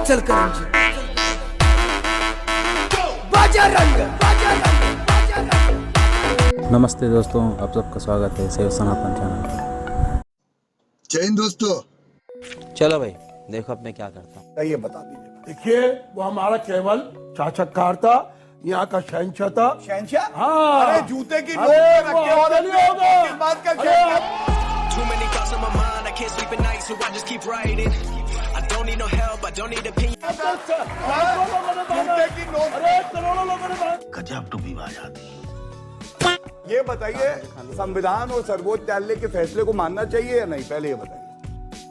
चल करंजी बाजा रंग नमस्ते दोस्तों, आप सबका स्वागत है सेव सनातन चैनल पर। जय हिंद दोस्तों। चलो भाई देखो अब मैं क्या करता हूँ। ये बता दीजिए। देखिए वो हमारा केवल शासककार था, यहाँ का शहंशाह था। शहंशाह? हाँ। अरे जूते की नोक अरे पे रख के वो औरत नहीं होगा। किस बात का शहंशाह? Too many thoughts on my mind, I can't sleep at night, so I just keep writing. I don't need no help, I don't need opinion. जूते की नोक। अरे करोड़ों लोगों ने गजब टूबी बाज आती है। ये बताइए, संविधान और सर्वोच्च न्यायालय के फैसले को मानना चाहिए या नहीं? पहले ये बताइए।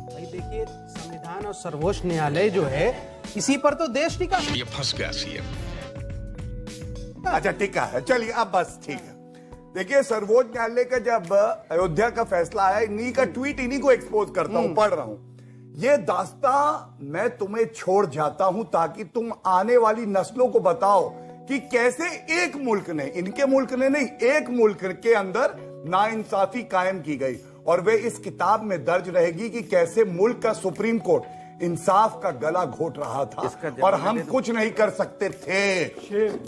भाई देखिए, संविधान और सर्वोच्च न्यायालय जो है इसी पर तो देश टिका। ये फंस गया सीएम। अच्छा टिका है, चलिए अब बस ठीक है। देखिए सर्वोच्च न्यायालय का जब अयोध्या का फैसला आया, इन्हीं का ट्वीट इन्हीं को एक्सपोज करता हूं, पढ़ रहा हूं। ये दास्तां मैं तुम्हें छोड़ जाता हूं ताकि तुम आने वाली नस्लों को बताओ कि कैसे एक मुल्क ने, इनके मुल्क ने नहीं, एक मुल्क के अंदर नाइंसाफी कायम की गई, और वे इस किताब में दर्ज रहेगी कि कैसे मुल्क का सुप्रीम कोर्ट इंसाफ का गला घोट रहा था और हम कुछ नहीं कर सकते थे।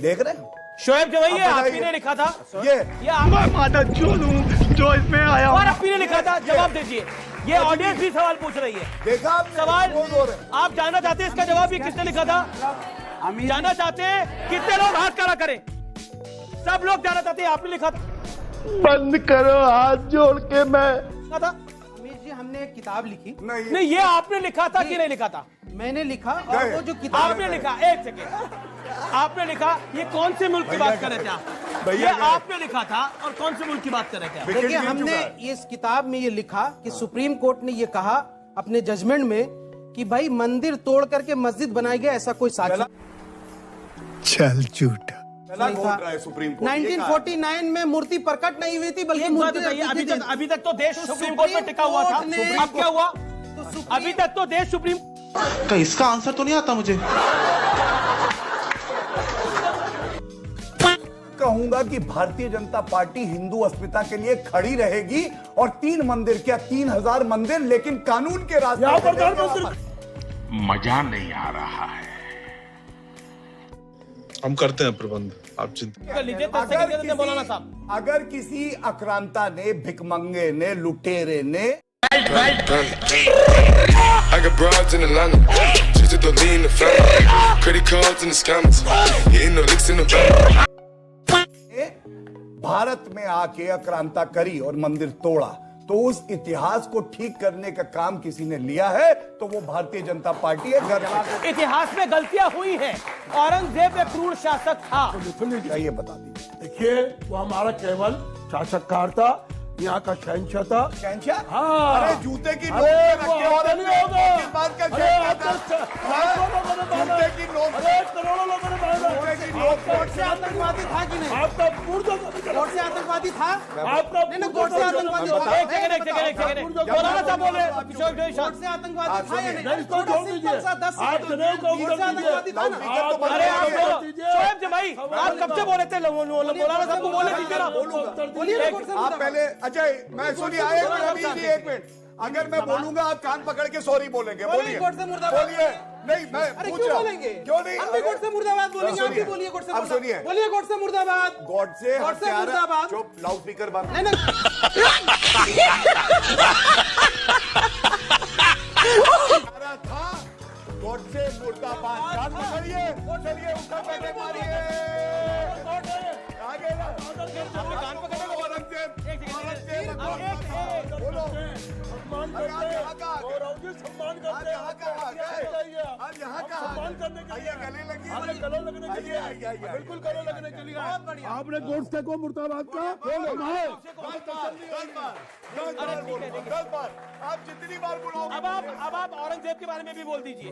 देख रहे हैं शोएब जो भाई आप ही ने लिखा था, ये मैं माता जो इसमें आया और आप ही ने लिखा था। जवाब दीजिए, ये ऑडियंस भी सवाल पूछ रही है। देखा आपने? सवाल बोल रहे हैं। आप जानना चाहते हैं इसका जवाब ये किसने लिखा था? जानना चाहते हैं कितने लोग हाथ खड़ा करें? सब लोग जानना चाहते हैं आपने लिखा था। बंद करो हाथ जोड़ के। मैं लिखा था अमीर जी, हमने एक किताब लिखी। नहीं, ये आपने लिखा था कि नहीं लिखा था? मैंने लिखा, और वो जो किताब आपने लिखा, एक सेकेंड, आपने लिखा। ये कौन से मुल्क की बात कर रहे थे आप? ये आपने लिखा था और कौन से मुल्क की बात कर रहे थे आप? देखिए, हमने इस किताब में ये लिखा कि सुप्रीम कोर्ट ने ये कहा अपने जजमेंट में कि भाई मंदिर तोड़ करके मस्जिद बनाई गया, ऐसा कोई साक्ष्य चल झूठा। नहीं था। सुप्रीम कोर्ट 1949 में मूर्ति प्रकट नहीं हुई थी, बल्कि एक बात मूर्ति बताइए, अभी तक तो देश सुप्रीम कोर्ट में टिका हुआ था। अब क्या हुआ? अभी तक तो देश सुप्रीम तो इसका आंसर तो नहीं आता मुझे। कहूंगा कि भारतीय जनता पार्टी हिंदू अस्मिता के लिए खड़ी रहेगी, और 3 मंदिर क्या 3000 मंदिर, लेकिन कानून के रास्ते यहाँ पर पर प्रधानमंत्री मजा नहीं आ रहा है। हम करते हैं प्रबंध, आप चिंता कर लीजिए। 10 सेकंड के अंदर मौलाना साहब, अगर किसी आक्रांता ने, भिकमंगे ने, लुटेरे ने I got broads in Atlanta, just to lean the family, credit cards in the scammers, hitting the licks in the van. Bharat में आके आक्रांता करी और मंदिर तोड़ा, तो उस इतिहास को ठीक करने का काम किसी ने लिया है तो वो भारतीय जनता पार्टी है। इतिहास में गलतियां हुई हैं। औरंगजेब एक क्रूर शासक था। ये बता दीजिए। देखिए वो हमारा केवल शासककार था, यहाँ का शहंशाह था। शहंशाह? हाँ। अरे जूते की नोक अरे पे वो रख के औरत नहीं होगा। किस बात का अरे शहंशाह आप था? जूते की नोक अरे करोड़ों लोगों ने जूते की नोक पे कोर्ट से आतंकवादी था कि नहीं? आपका पूर्व कोर्ट से आतंकवादी था? आपका नहीं, कोर्ट से आतंकवादी था। एक सेकंड। मौलाना साहब बोल रहे हैं, कोर्ट से आतंकवादी था या नहीं? नहीं, इसको छोड़ दीजिए। आप जनेऊ का कोर्ट से उत्तर आतंकवादी था ना? दीजिए। अरे आप दीजिए। शोएब जी भाई, आप कब से बोल रहे थे? मौलाना साहब को बोले दीजिए ना। बोलिए ना, कोर्ट से आप पहले अजय, मैं सुनिए एक मिनट। अगर मैं बोलूंगा आप कान पकड़ के सॉरी बोलेंगे। बोलिए कोर्ट से मुर्दाबाद। बोलिए। नहीं मैं अरे पूछ क्यों रहा हूं। बोलेंगे? क्यों नहीं? हम भी कोर्ट से मुर्दाबाद बोलेंगे, आप भी बोलिए कोर्ट से अब मुर्दाबाद। सुनिए। बोलिए कोर्ट से मुर्दाबाद। गॉड से मुर्दाबाद। चुप, लाउड स्पीकर बंद। नहीं नहीं था गॉड से मुर्दाबाद। कान पकड़िए, चलिए ऊपर बैठे मारिए। आगे ना कान पकड़े औरंगजेब। बोलो सम्मान करते हैं, गौरव जी सम्मान करते हैं। आज यहाँ का सम्मान करने के लिए गले लगी, आपने गले लगने के लिए, बिल्कुल गले लगने के लिए आपने गोडसे को मुर्दाबाद का आप जितनी बार बुलाओ। अब आप औरंगजेब के बारे में भी बोल दीजिए।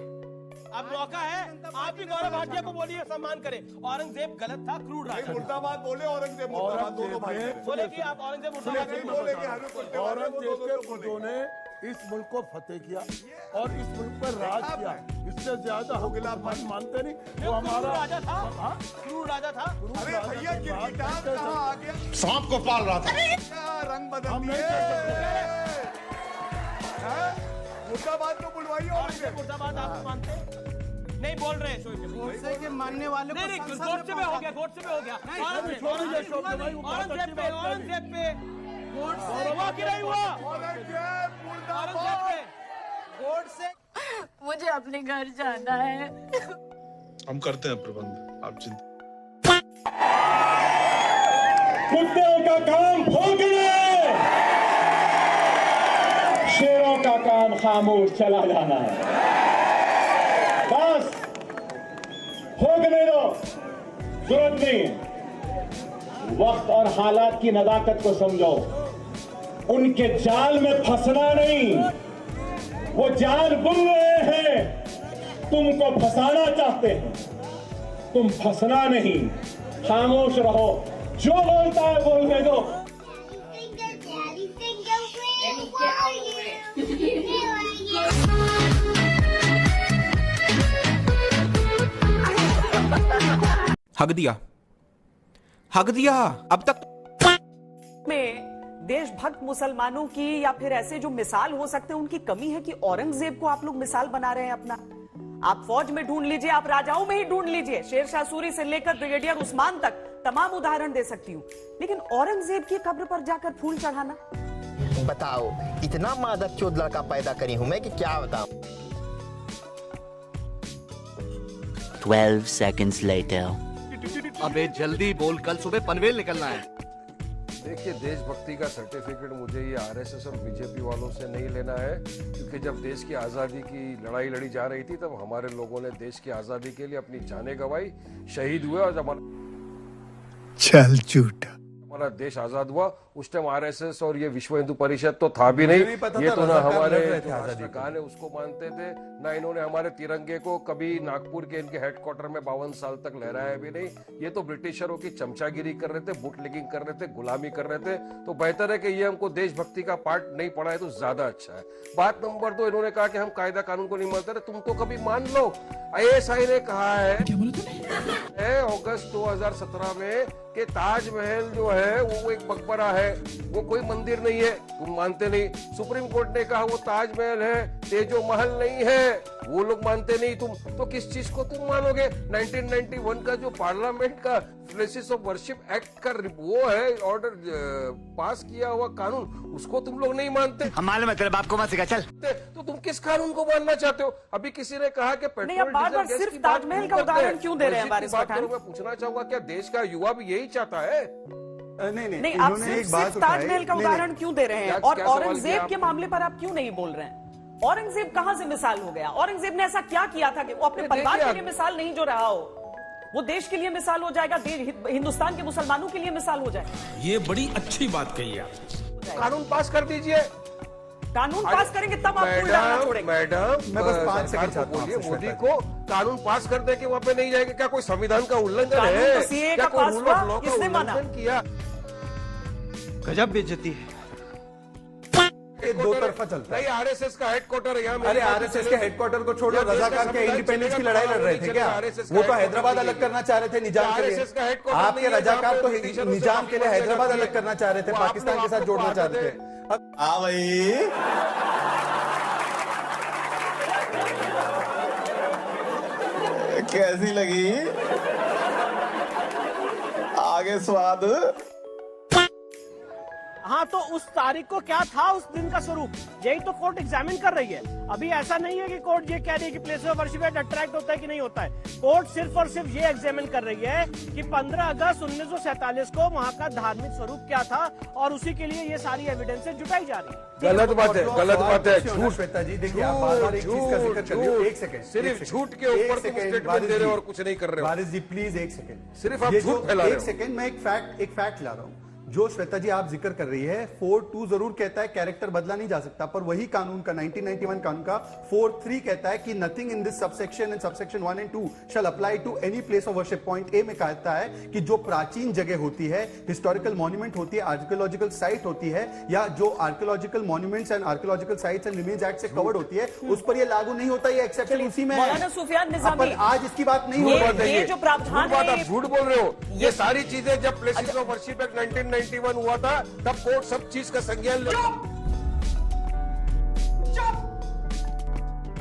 अब मौका है, आप भी गौरव भाटिया को बोलिए, सम्मान करें। औरंगजेब गलत था, क्रूर राजा। मुर्दाबाद बोले, औरंगजेब मुर्दाबाद, दोनों भाई बोले कि आप औरंगजेब मुर्दाबाद बोले कि हमें कुत्ते वाले औरंगजेब के पुत्रों ने इस मुल्क को फतेह किया और इस मुल्क पर राज किया। इससे ज्यादा हो गिला मानते नहीं। वो हमारा राजा था, क्रूर राजा था। अरे भैया गिरगिटार कहाँ आ गया? सांप को पाल रहा था। क्या रंग बदल दिए? मुर्दाबाद को बुलवाइए। मुर्दाबाद आप मानते हैं? बोल रहे हैं शोएब भाई। गोडसे के मानने वाले नहीं नहीं, गोडसे पे हो गया, गोडसे पे हो गया। औरंगजेब पे, औरंगजेब पे हुआ कि नहीं हुआ? औरंगजेब पे गोडसे। मुझे अपने घर जाना है। हम करते हैं प्रबंध, आप चिंता। कुत्ते का काम भौंकना, शेरों का काम खामोश चला जाना है। बस भौंकने दो, जरूरत नहीं। वक्त और हालात की नजाकत को समझो, उनके जाल में फंसना नहीं। वो जाल बुन रहे हैं, तुमको फंसाना चाहते हैं, तुम फंसना नहीं। खामोश रहो, जो बोलता है बोलने दो। हक दिया, हक दिया। अब तक में देशभक्त मुसलमानों की या फिर ऐसे जो मिसाल हो सकते हैं उनकी कमी है कि औरंगजेब को आप लोग मिसाल बना रहे हैं अपना। आप फौज में ढूंढ लीजिए, आप राजाओं में ही ढूंढ लीजिए, शेरशाह सूरी से लेकर ब्रिगेडियर उस्मान तक तमाम उदाहरण दे सकती हूँ, लेकिन औरंगजेब की कब्र पर जाकर फूल चढ़ाना। बताओ, इतना मादक चोद लड़का पैदा करी हूं मैं कि क्या बताऊं। 12 seconds later. अबे जल्दी बोल, कल सुबह पनवेल निकलना है। देखिए, देशभक्ति का सर्टिफिकेट मुझे ये आरएसएस और बीजेपी वालों से नहीं लेना है, क्योंकि जब देश की आज़ादी की लड़ाई लड़ी जा रही थी तब हमारे लोगों ने देश की आज़ादी के लिए अपनी जानें गंवाई, शहीद हुए, और जब चल झूठा हमारा देश आजाद हुआ उस टाइम आरएसएस और ये विश्व हिंदू परिषद तो था भी नहीं। ये तो ना हमारे राष्ट्रगान है उसको मानते थे, ना इन्होंने हमारे तिरंगे को कभी नागपुर के इनके हेडक्वार्टर में 52 साल तक लहराया भी नहीं। ये तो ब्रिटिशरों की चमचागिरी कर रहे थे, बुटलेगिंग कर रहे थे, गुलामी कर रहे थे। तो बेहतर है कि ये हमको देशभक्ति का पार्ट नहीं पढ़ा है तो ज्यादा अच्छा है। बात नंबर 2, इन्होंने कहा कि हम कायदा कानून को नहीं मानते। तुम तो कभी मान लो, आईएसआई ने कहा है अगस्त 2017 में कि ताजमहल जो है वो एक मकबरा है, वो कोई मंदिर नहीं है। तुम मानते नहीं। सुप्रीम कोर्ट ने कहा वो ताजमहल है, तेजो महल नहीं है, वो लोग मानते नहीं। तुम तो किस चीज को तुम मानोगे? 1991 का जो पार्लियामेंट का प्लेसेस ऑफ वर्शिप एक्ट का वो है ऑर्डर पास किया हुआ कानून, उसको तुम लोग नहीं मानते। हमारे मतलब आपको मत सिखा, चल। तो तुम किस कानून को मानना चाहते हो? अभी किसी ने कहा कि पेट्रोल बार-बार सिर्फ ताजमहल का उदाहरण क्यों दे रहे हैं बारिश पठान? मैं पूछना चाहूंगा, क्या देश का युवा भी यही चाहता है? नहीं, आप सिर्फ ताजमहल का उदाहरण क्यों दे रहे हैं? और औरंगजेब के मामले पर आप क्यों नहीं बोल रहे हैं? औरंगजेब कहां से मिसाल हो गया? औरंगजेब ने ऐसा क्या किया था कि वो अपने परिवार के लिए मिसाल नहीं जो रहा हो, वो देश के लिए मिसाल हो जाएगा, हिंदुस्तान के मुसलमानों के लिए मिसाल हो जाएगा। ये बड़ी अच्छी बात कही है। कानून पास कर दीजिए। कानून पास करेंगे तब आप फूल डालना छोड़ेंगे। मैडम, मैं बस 5 सेकंड चाहता हूं, मोदी को कानून पास कर दे के वहां पे नहीं जाएगा। क्या कोई संविधान का उल्लंघन है? क्या कोई रूल ऑफ लॉ का उल्लंघन किया? गजब बेइज्जती है। दो तरफा चलता है। नहीं, आरएसएस का हेडक्वार्टर है यहाँ। अरे आरएसएस के हेडक्वार्टर को छोड़ो, रजाकार के इंडिपेंडेंस की लड़ाई लड़ रहे थे क्या? वो तो हैदराबाद अलग करना चाह रहे थे निजाम के लिए। आपके रजाकार तो निजाम के लिए हैदराबाद अलग करना चाह रहे थे, पाकिस्तान के साथ जोड़ना चाह रहे थे। हाँ भाई, कैसी लगी आगे स्वाद? हाँ, तो उस तारीख को क्या था उस दिन का स्वरूप, यही तो कोर्ट एग्जामिन कर रही है। अभी ऐसा नहीं है कि कोर्ट ये कह रही है कि प्लेस ऑफ वर्शिप अट्रैक्ट होता है कि नहीं होता है। कोर्ट सिर्फ और सिर्फ ये एग्जामिन कर रही है कि 15 अगस्त 1947 को वहाँ का धार्मिक स्वरूप क्या था, और उसी के लिए ये सारी एविडेंसेस जुटाई जा रही है। गलत बात है, गलत बात है। झूठ। श्वेता जी देखिए, आप बार-बार एक चीज का जिक्र कर रहे हो। एक सेकंड, सिर्फ झूठ के ऊपर तुम स्टेटमेंट दे रहे हो और कुछ नहीं कर रहे हो। वारिस जी प्लीज एक सेकंड, सिर्फ आप झूठ फैला रहे हो। एक सेकंड, मैं एक फैक्ट ला रहा हूँ। जो श्वेता जी आप जिक्र कर रही है, 4(2) जरूर कहता है कैरेक्टर बदला नहीं जा सकता, पर वही कानून का 1991 कानून का 4(3) कहता है कि nothing in this subsection and subsection 1 and 2 shall apply to any place of worship. Point A में कहता है कि जो प्राचीन जगह होती है, हिस्टोरिकल मॉन्यूमेंट होती है, आर्कियोलॉजिकल साइट होती है, या जो archaeological monuments and archaeological sites and remains act से कवर्ड होती है, उस पर यह लागू नहीं होता। ये एक्सेप्शन उसी में है। सुफियान निजामी, आज इसकी बात नहीं हो रही है। ये जो प्रावधान है, आप झूठ बोल रहे हो। ये सारी चीजें जब प्लेसेस ऑफ वर्शिप एक्ट 1991 हुआ था तब कोर्ट सब चीज का संज्ञान ले।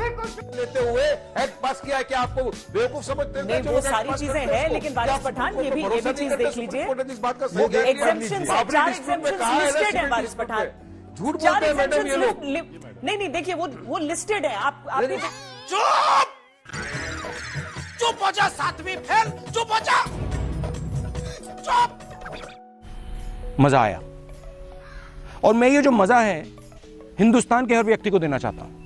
लेते हुए एक्ट पास किया है कि आपको बेवकूफ समझते हैं? नहीं, वो सारी चीजें हैं, लेकिन वारिस पठान ये भी चीज देख लीजिए, एग्जेम्पशंस हैं, 4 एग्जेम्पशंस लिस्टेड हैं वारिस पठान, झूठ बोलते हैं मैडम ये लोग। नहीं देखिए वो लिस्टेड है। आप चुप हो जा, सातवीं फेल, चुप हो जा, चुप। मजा आया, और मैं ये जो मजा है हिंदुस्तान के हर व्यक्ति को देना चाहता हूं।